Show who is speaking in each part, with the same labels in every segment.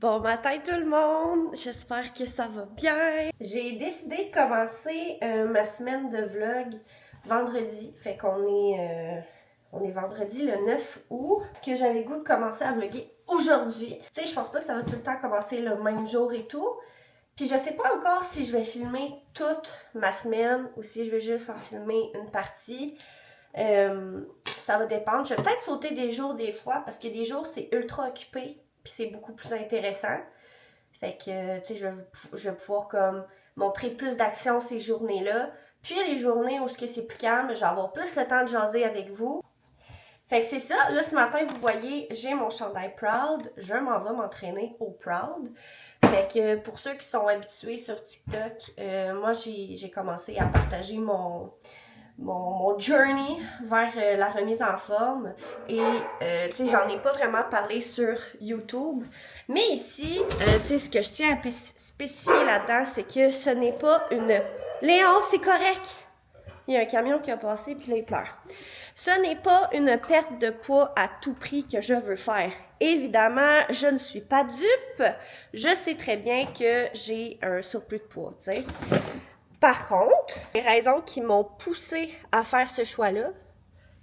Speaker 1: Bon matin tout le monde, j'espère que ça va bien. J'ai décidé de commencer ma semaine de vlog vendredi, fait qu'on est vendredi le 9 août. Parce que j'avais le goût de commencer à vlogger aujourd'hui. Tu sais, je pense pas que ça va tout le temps commencer le même jour et tout. Puis je sais pas encore si je vais filmer toute ma semaine ou si je vais juste en filmer une partie. Ça va dépendre. Je vais peut-être sauter des jours des fois parce que des jours c'est ultra occupé. Puis c'est beaucoup plus intéressant. Fait que, tu sais, je vais pouvoir comme montrer plus d'action ces journées-là. Puis les journées où c'est plus calme, je vais avoir plus le temps de jaser avec vous. Fait que c'est ça. Là, ce matin, vous voyez, j'ai mon chandail Proud. Je m'en vais m'entraîner au Proud. Fait que pour ceux qui sont habitués sur TikTok, moi, j'ai commencé à partager mon journey vers la remise en forme et tu sais, j'en ai pas vraiment parlé sur YouTube, mais ici tu sais, ce que je tiens à spécifier là-dedans, c'est que ce n'est pas une... Léon, c'est correct! Il y a un camion qui a passé puis là il pleure. Ce n'est pas une perte de poids à tout prix que je veux faire. Évidemment, je ne suis pas dupe. Je sais très bien que j'ai un surplus de poids, tu sais. Par contre, les raisons qui m'ont poussée à faire ce choix-là,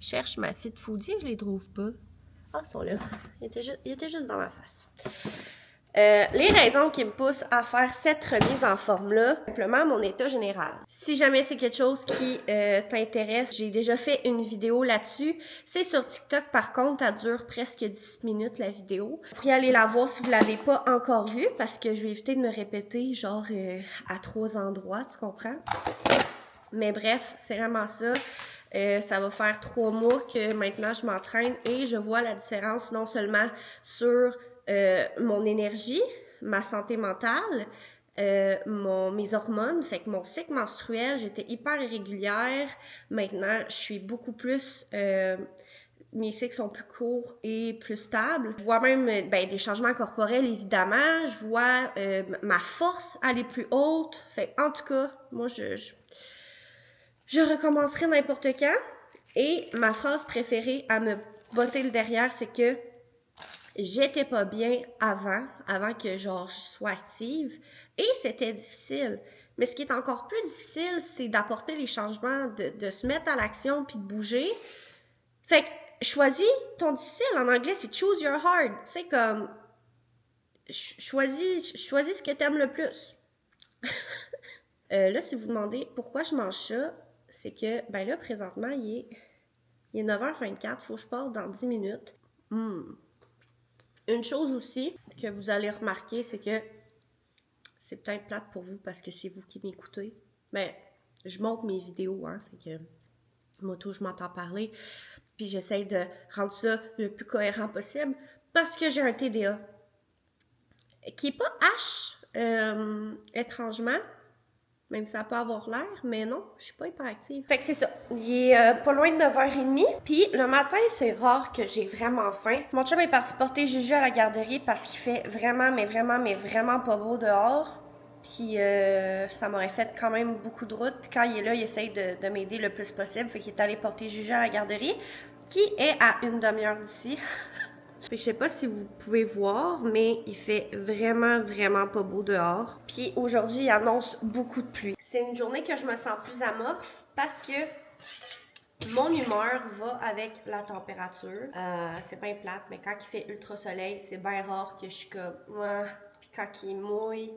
Speaker 1: je cherche ma Fit Foodie, je les trouve pas. Ah, ils sont là. Ils étaient juste dans ma face. Les raisons qui me poussent à faire cette remise en forme-là, simplement mon état général. Si jamais c'est quelque chose qui t'intéresse, j'ai déjà fait une vidéo là-dessus. C'est sur TikTok, par contre, ça dure presque 10 minutes la vidéo. Vous pourriez aller la voir si vous l'avez pas encore vue, parce que je vais éviter de me répéter, genre, à 3 endroits, tu comprends? Mais bref, c'est vraiment ça. Ça va faire 3 mois que maintenant je m'entraîne et je vois la différence non seulement sur mon énergie, ma santé mentale, mes hormones, fait que mon cycle menstruel, j'étais hyper irrégulière. Maintenant, je suis beaucoup plus... mes cycles sont plus courts et plus stables. Je vois même des changements corporels, évidemment. Je vois ma force aller plus haute. Fait en tout cas, moi, je recommencerai n'importe quand. Et ma phrase préférée à me botter le derrière, c'est que j'étais pas bien avant que genre je sois active. Et c'était difficile. Mais ce qui est encore plus difficile, c'est d'apporter les changements, de se mettre à l'action puis de bouger. Fait que choisis ton difficile. En anglais, c'est choose your hard. Tu sais, comme choisis ce que t'aimes le plus. Là, si vous demandez pourquoi je mange ça, c'est que, ben là, présentement, il est 9h24, faut que je parte dans 10 minutes. Une chose aussi que vous allez remarquer, c'est que c'est peut-être plate pour vous parce que c'est vous qui m'écoutez. Mais je monte mes vidéos, hein, fait que moi tout, je m'entends parler. Puis j'essaie de rendre ça le plus cohérent possible parce que j'ai un TDA qui est pas H, étrangement. Même si ça peut avoir l'air, mais non, je suis pas hyperactive. Fait que c'est ça. Il est pas loin de 9h30. Puis le matin, c'est rare que j'ai vraiment faim. Mon chum est parti porter Juju à la garderie parce qu'il fait vraiment, mais vraiment pas beau dehors. Puis ça m'aurait fait quand même beaucoup de route. Puis quand il est là, il essaye de m'aider le plus possible. Fait qu'il est allé porter Juju à la garderie, qui est à une demi-heure d'ici. Je sais pas si vous pouvez voir, mais il fait vraiment pas beau dehors. Puis aujourd'hui, il annonce beaucoup de pluie. C'est une journée que je me sens plus amorphe parce que mon humeur va avec la température. C'est bien plate, mais quand il fait ultra soleil, c'est bien rare que je suis comme... Puis quand il mouille,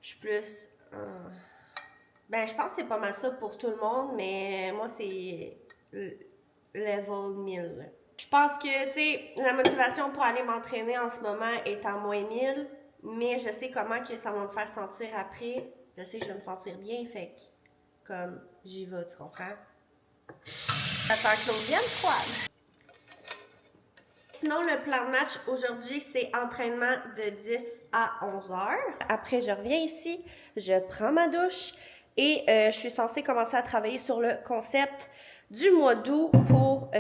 Speaker 1: je suis plus... je pense que c'est pas mal ça pour tout le monde, mais moi, c'est level 1000. Je pense que, tu sais, la motivation pour aller m'entraîner en ce moment est à moins 1000, mais je sais comment que ça va me faire sentir après. Je sais que je vais me sentir bien, fait que, comme, j'y vais, tu comprends? Attends que l'eau vienne froide. Sinon, le plan de match aujourd'hui, c'est entraînement de 10 à 11 heures. Après, je reviens ici, je prends ma douche et je suis censée commencer à travailler sur le concept du mois d'août pour...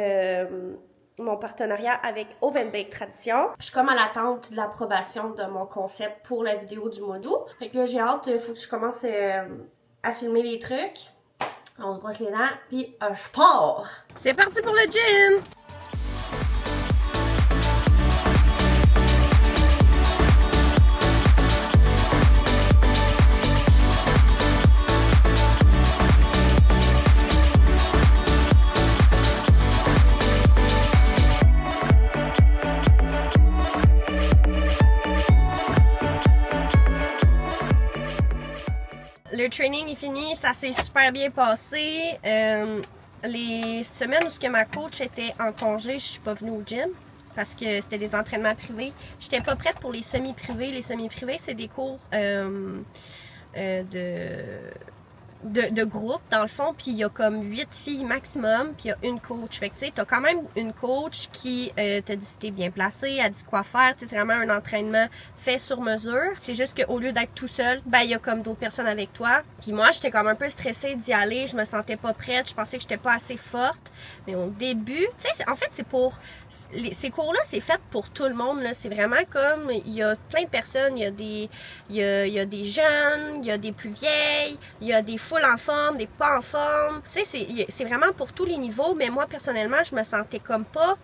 Speaker 1: mon partenariat avec Oven Bake Tradition. Je suis comme à l'attente de l'approbation de mon concept pour la vidéo du mois d'août. Fait que là, j'ai hâte, il faut que je commence à filmer les trucs. On se brosse les dents, puis je pars! C'est parti pour le gym! le training est fini, ça s'est super bien passé. Les semaines où ce que ma coach était en congé, je suis pas venue au gym parce que c'était des entraînements privés. J'étais pas prête pour les semi-privés. Les semi-privés, c'est des cours de groupe dans le fond, puis il y a comme 8 filles maximum, puis il y a une coach. Fait que tu sais, t'as quand même une coach qui te dit si t'es bien placé, elle dit quoi faire, tu sais, c'est vraiment un entraînement fait sur mesure. C'est juste qu'au lieu d'être tout seul, ben il y a comme d'autres personnes avec toi. Puis moi, j'étais comme un peu stressée d'y aller, je me sentais pas prête, je pensais que j'étais pas assez forte. Mais au début, tu sais, en fait, c'est pour... ces cours-là, c'est fait pour tout le monde, là. C'est vraiment comme... Il y a plein de personnes, il y a des jeunes, il y a des plus vieilles, il y a des full en forme, des pas en forme. Tu sais, c'est vraiment pour tous les niveaux, mais moi, personnellement, je me sentais comme pas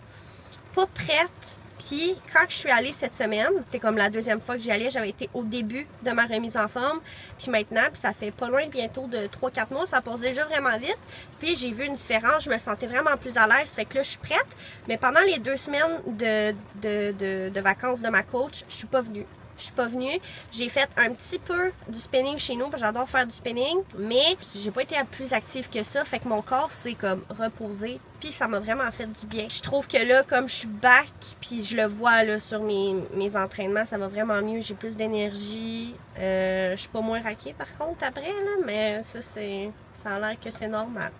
Speaker 1: prête. Puis, quand je suis allée cette semaine, c'était comme la deuxième fois que j'y allais, j'avais été au début de ma remise en forme. Puis maintenant, puis ça fait pas loin bientôt de 3-4 mois, ça passe déjà vraiment vite. Puis j'ai vu une différence, je me sentais vraiment plus à l'aise, fait que là, je suis prête. Mais pendant les 2 semaines de vacances de ma coach, je suis pas venue. Je suis pas venue. J'ai fait un petit peu du spinning chez nous, parce que j'adore faire du spinning, mais j'ai pas été plus active que ça, fait que mon corps s'est comme reposé, puis ça m'a vraiment fait du bien. Je trouve que là, comme je suis back, puis je le vois là sur mes entraînements, ça va vraiment mieux, j'ai plus d'énergie. Je suis pas moins raquée par contre après, là, mais ça a l'air que c'est normal.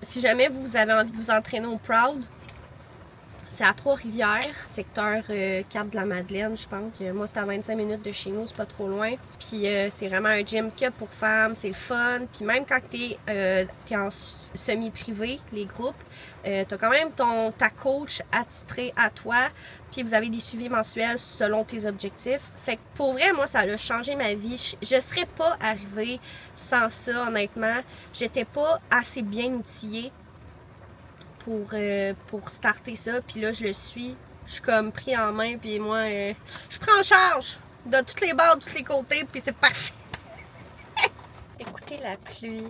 Speaker 1: Si jamais vous avez envie de vous entraîner au Proud, c'est à Trois-Rivières, secteur Cap-de-la-Madeleine, je pense. Moi, c'est à 25 minutes de chez nous, c'est pas trop loin. Puis c'est vraiment un gym que pour femmes, c'est le fun. Puis même quand t'es en semi-privé, les groupes, t'as quand même ta coach attitrée à toi. Puis vous avez des suivis mensuels selon tes objectifs. Fait que pour vrai, moi, ça a changé ma vie. Je serais pas arrivée sans ça, honnêtement. J'étais pas assez bien outillée pour starter ça, puis là je le suis, je suis comme pris en main, puis moi je prends en charge de toutes les bords, de tous les côtés, puis c'est parfait. Écoutez la pluie,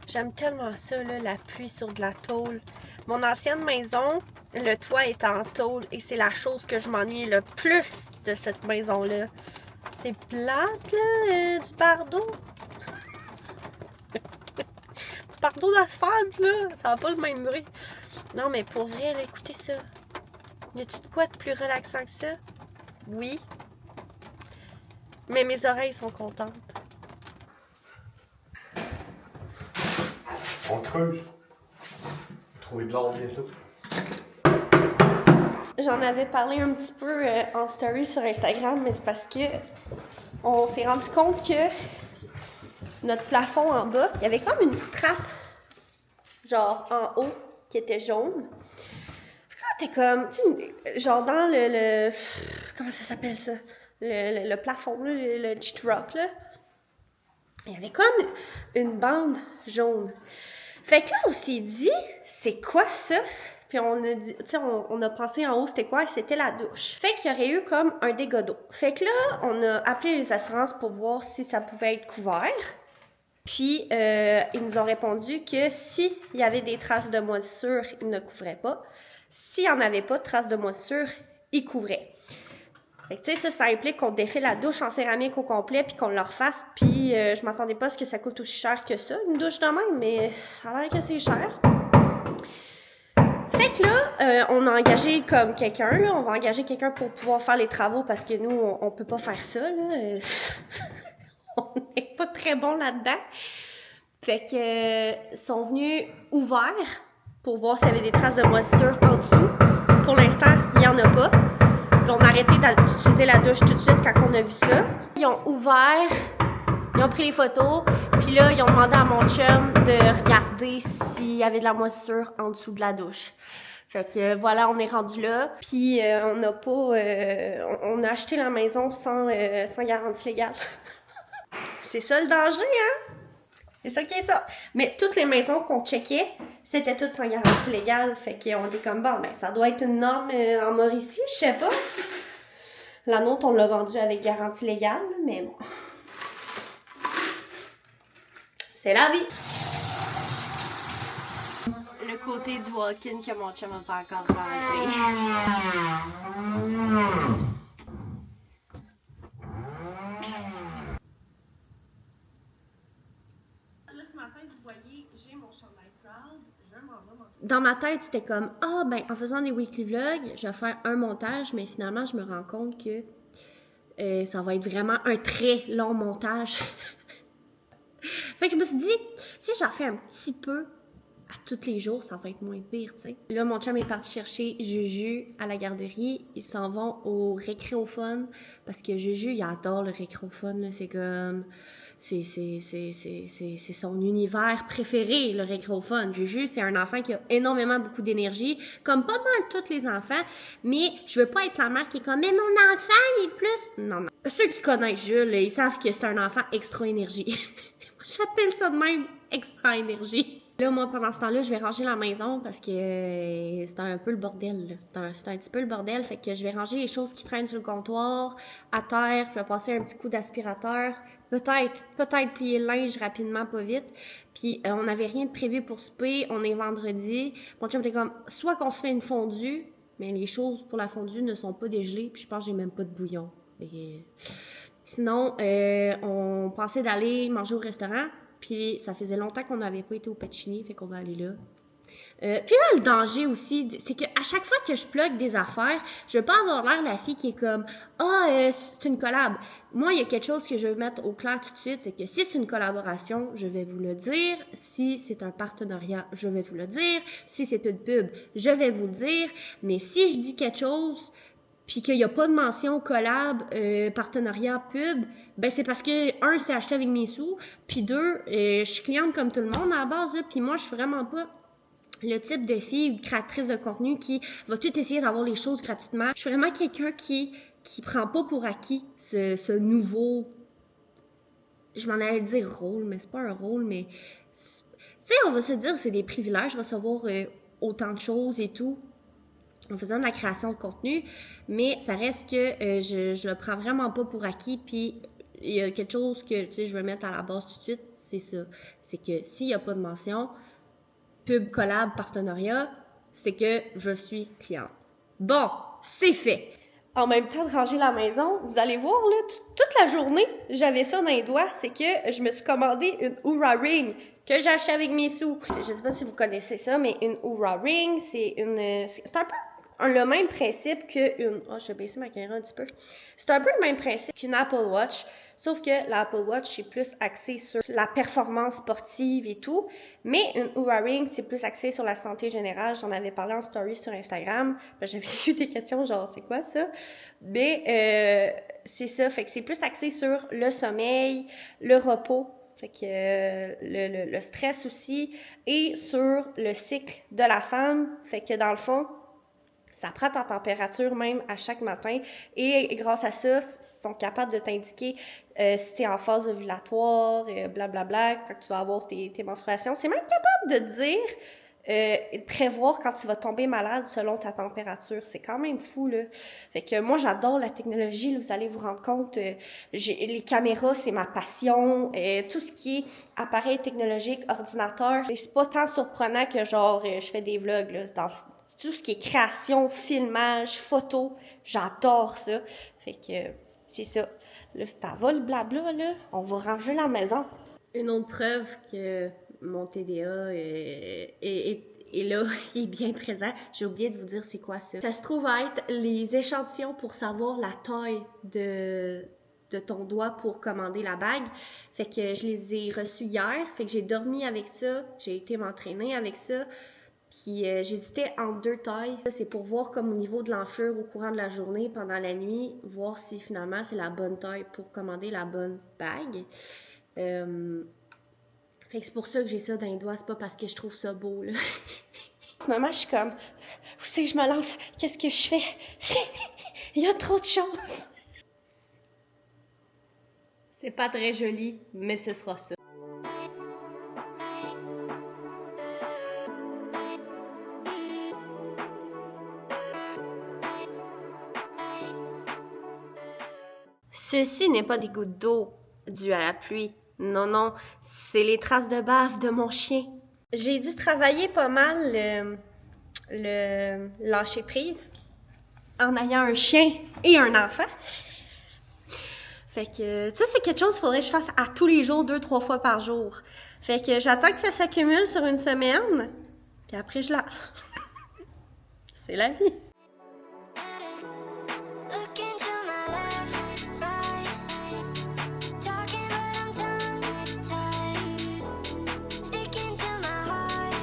Speaker 1: j'aime tellement ça là, la pluie sur de la tôle. Mon ancienne maison, le toit est en tôle et c'est la chose que je m'ennuie le plus de cette maison là. C'est plate là, du bardeau. Pardon d'asphalte, là, ça va pas le même bruit. Non, mais pour vrai, là, écoutez ça. Y a-tu de quoi de plus relaxant que ça? Oui. Mais mes oreilles sont contentes.
Speaker 2: On creuse. Trouver de l'or bientôt.
Speaker 1: J'en avais parlé un petit peu en story sur Instagram, mais c'est parce que on s'est rendu compte que notre plafond en bas, il y avait comme une petite trappe, genre en haut, qui était jaune. Puis quand t'es comme, tu sais, genre dans le comment ça s'appelle ça? Le plafond, là, le sheetrock, là. Il y avait comme une bande jaune. Fait que là, on s'est dit, c'est quoi ça? Puis on a dit, tu sais, on a pensé en haut, c'était quoi? Et c'était la douche. Fait qu'il y aurait eu comme un dégât d'eau. Fait que là, on a appelé les assurances pour voir si ça pouvait être couvert. Puis, ils nous ont répondu que s'il y avait des traces de moisissure, ils ne couvraient pas. S'il n'y en avait pas de traces de moisissure, ils couvraient. Fait que, tu sais, ça implique qu'on défait la douche en céramique au complet puis qu'on le refasse. Puis, je m'attendais pas à ce que ça coûte aussi cher que ça, une douche de même, mais ça a l'air que c'est cher. Fait que là, on a engagé comme quelqu'un, là. On va engager quelqu'un pour pouvoir faire les travaux parce que nous, on peut pas faire ça, là. On n'est pas très bon là-dedans. Fait que sont venus ouverts pour voir s'il y avait des traces de moisissure en dessous. Pour l'instant, il n'y en a pas. Puis on a arrêté d'utiliser la douche tout de suite quand on a vu ça. Ils ont ouvert, ils ont pris les photos, puis là, ils ont demandé à mon chum de regarder s'il y avait de la moisissure en dessous de la douche. Fait que voilà, on est rendu là. Puis on n'a pas... on a acheté la maison sans garantie légale. C'est ça le danger, hein? C'est ça qui est ça. Mais toutes les maisons qu'on checkait, c'était toutes sans garantie légale. Fait qu'on est comme, bon, ben, ça doit être une norme en Mauricie, je sais pas. La nôtre, on l'a vendue avec garantie légale, mais bon. C'est la vie. Le côté du walk-in que mon chum n'a pas encore rangé.
Speaker 3: dans ma tête, c'était comme, en faisant des weekly vlogs, je vais faire un montage, mais finalement, je me rends compte que ça va être vraiment un très long montage. Fait que je me suis dit, si j'en fais un petit peu à tous les jours, ça va être moins pire, tu sais. Là, mon chum est parti chercher Juju à la garderie. Ils s'en vont au récréophone parce que Juju, il adore le récréophone, là. C'est comme... C'est son univers préféré, le récréophone. Juju, c'est un enfant qui a énormément beaucoup d'énergie, comme pas mal tous les enfants, mais je veux pas être la mère qui est comme « Mais mon enfant, il est plus... » Non. Ceux qui connaissent Jules, ils savent que c'est un enfant extra énergie. J'appelle ça de même extra énergie. Là, moi, pendant ce temps-là, je vais ranger la maison parce que c'est un peu le bordel. C'est un petit peu le bordel. Fait que je vais ranger les choses qui traînent sur le comptoir, à terre. Je vais passer un petit coup d'aspirateur. Peut-être plier le linge rapidement, pas vite. Puis, on n'avait rien de prévu pour souper. On est vendredi. Mon chum était comme, soit qu'on se fait une fondue, mais les choses pour la fondue ne sont pas dégelées. Puis, je pense que j'ai même pas de bouillon. Sinon, on pensait d'aller manger au restaurant. Puis ça faisait longtemps qu'on n'avait pas été au Pacini, fait qu'on va aller là. Puis là, le danger aussi, c'est qu'à chaque fois que je plug des affaires, je veux pas avoir l'air la fille qui est comme « c'est une collab ». Moi, il y a quelque chose que je veux mettre au clair tout de suite, c'est que si c'est une collaboration, je vais vous le dire. Si c'est un partenariat, je vais vous le dire. Si c'est une pub, je vais vous le dire. Mais si je dis quelque chose... puis qu'il n'y a pas de mention collab, partenariat, pub, ben c'est parce que, un, c'est acheté avec mes sous, puis deux, je suis cliente comme tout le monde à la base, puis moi, je suis vraiment pas le type de fille ou créatrice de contenu qui va tout essayer d'avoir les choses gratuitement. Je suis vraiment quelqu'un qui prend pas pour acquis ce nouveau, je m'en allais dire rôle, mais c'est pas un rôle, mais, tu sais, on va se dire, c'est des privilèges, recevoir autant de choses et tout, en faisant de la création de contenu, mais ça reste que je le prends vraiment pas pour acquis, puis il y a quelque chose que, tu sais, je veux mettre à la base tout de suite, c'est ça. C'est que s'il y a pas de mention, pub, collab, partenariat, c'est que je suis cliente. Bon, c'est fait. En même temps de ranger la maison, vous allez voir, là, toute la journée, j'avais ça dans les doigts, c'est que je me suis commandé une Oura Ring que j'ai acheté avec mes sous. Je sais pas si vous connaissez ça, mais une Oura Ring, c'est un peu le même principe qu'une... Oh, je vais baisser ma caméra un petit peu. C'est un peu le même principe qu'une Apple Watch, sauf que l'Apple Watch est plus axée sur la performance sportive et tout, mais une Oura Ring, c'est plus axé sur la santé générale. J'en avais parlé en story sur Instagram. J'avais eu des questions genre, c'est quoi ça? Mais c'est ça, fait que c'est plus axé sur le sommeil, le repos, fait que le stress aussi, et sur le cycle de la femme, fait que dans le fond, ça prend ta température même à chaque matin et grâce à ça, ils sont capables de t'indiquer si tu es en phase ovulatoire, blablabla, quand tu vas avoir tes menstruations. C'est même capable de dire, de prévoir quand tu vas tomber malade selon ta température. C'est quand même fou, là. Fait que moi, j'adore la technologie, là, vous allez vous rendre compte. Les caméras, c'est ma passion. Tout ce qui est appareil technologique, ordinateur, c'est pas tant surprenant que genre, je fais des vlogs, là, dans tout ce qui est création, filmage, photo, j'adore ça. Fait que c'est ça. Là, c'est à vol blabla, là. On va ranger la maison. Une autre preuve que mon TDA est là, il est bien présent. J'ai oublié de vous dire c'est quoi ça. Ça se trouve à être les échantillons pour savoir la taille de ton doigt pour commander la bague. Fait que je les ai reçus hier. Fait que j'ai dormi avec ça. J'ai été m'entraîner avec ça. Puis j'hésitais entre deux tailles. C'est pour voir comme au niveau de l'enflure au courant de la journée, pendant la nuit, voir si finalement c'est la bonne taille pour commander la bonne bague. Fait que c'est pour ça que j'ai ça dans les doigts, c'est pas parce que je trouve ça beau, là. En ce moment, je suis comme, où c'est que je me lance? Qu'est-ce que je fais? Il y a trop de choses! C'est pas très joli, mais ce sera ça. Ceci n'est pas des gouttes d'eau dues à la pluie. Non, non, c'est les traces de bave de mon chien. J'ai dû travailler pas mal le lâcher prise en ayant un chien et un enfant. Fait que, ça, c'est quelque chose qu'il faudrait que je fasse à tous les jours, 2-3 fois par jour. Fait que j'attends que ça s'accumule sur une semaine. Puis après, je lave. C'est la vie.
Speaker 4: Look into my left, right. Talking, but I'm tongue-tied. Sticking to my heart,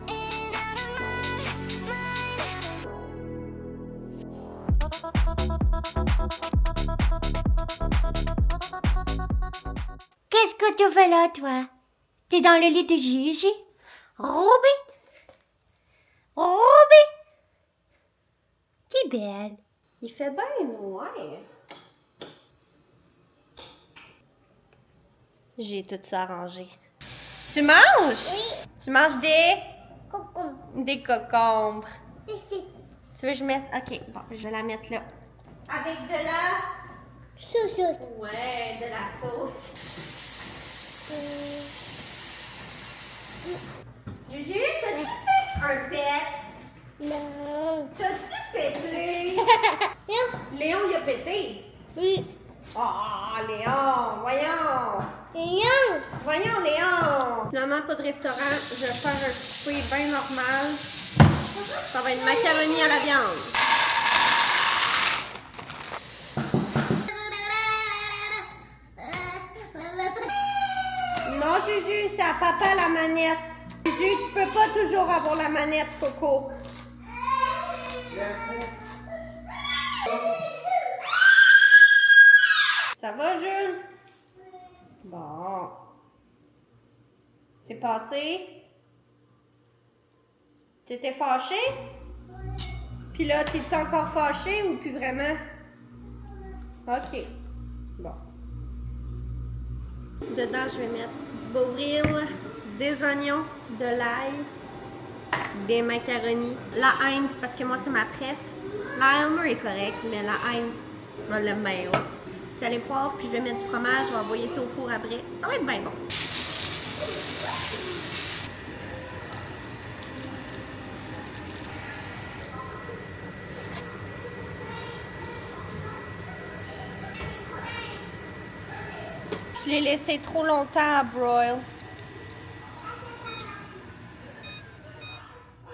Speaker 4: in and out of my mind. Qu'est-ce que tu fais là, toi? T'es dans le lit de Gigi? Robin? Robin? Qui belle.
Speaker 1: Il fait bien noir.
Speaker 3: J'ai tout ça arrangé. Tu manges?
Speaker 4: Oui.
Speaker 3: Tu manges des...
Speaker 4: Coucou.
Speaker 3: des cocombres.
Speaker 4: Ici.
Speaker 3: Tu veux que je mette... Ok, bon, je vais la mettre là.
Speaker 1: Avec de la...
Speaker 4: Chouchou.
Speaker 3: Ouais, de la sauce.
Speaker 1: Juju, t'as-tu fait un pet?
Speaker 4: Non.
Speaker 1: T'as-tu pété? Léon, il a pété.
Speaker 4: Oui.
Speaker 1: Oh, Léon, voyons.
Speaker 4: Non.
Speaker 1: Voyons, Léon.
Speaker 3: Finalement, pas de restaurant. Je vais faire un souper bien normal. Ça va être macaroni à la viande.
Speaker 1: Non, Juju, c'est à papa la manette. Juju, tu peux pas toujours avoir la manette, Coco. Ça va, Jules? Bon. C'est passé? T'étais fâché? Puis là, t'es-tu encore fâché ou plus vraiment? OK. Bon.
Speaker 3: Dedans, je vais mettre du bovril, des oignons, de l'ail, des macaronis, la Heinz, parce que moi, c'est ma préf. La Elmer est correcte, mais la Heinz, je l'aime bien haut. Sel et poivre, puis je vais mettre du fromage, je vais envoyer ça au four après. Ça va être bien bon.
Speaker 1: Je l'ai laissé trop longtemps à broil.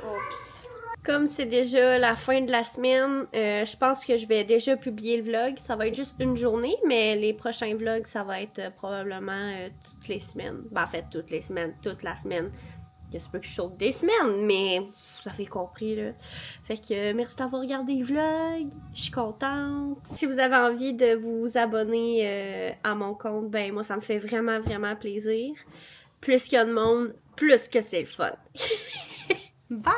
Speaker 1: Oups.
Speaker 3: Comme c'est déjà la fin de la semaine, je pense que je vais déjà publier le vlog. Ça va être juste une journée, mais les prochains vlogs, ça va être probablement toutes les semaines. Ben, en fait, toutes les semaines, toute la semaine. Il se peut que je saute des semaines, mais vous avez compris, là. Fait que merci d'avoir regardé le vlog. Je suis contente. Si vous avez envie de vous abonner à mon compte, ben moi, ça me fait vraiment, vraiment plaisir. Plus qu'il y a de monde, plus que c'est le fun. Bye!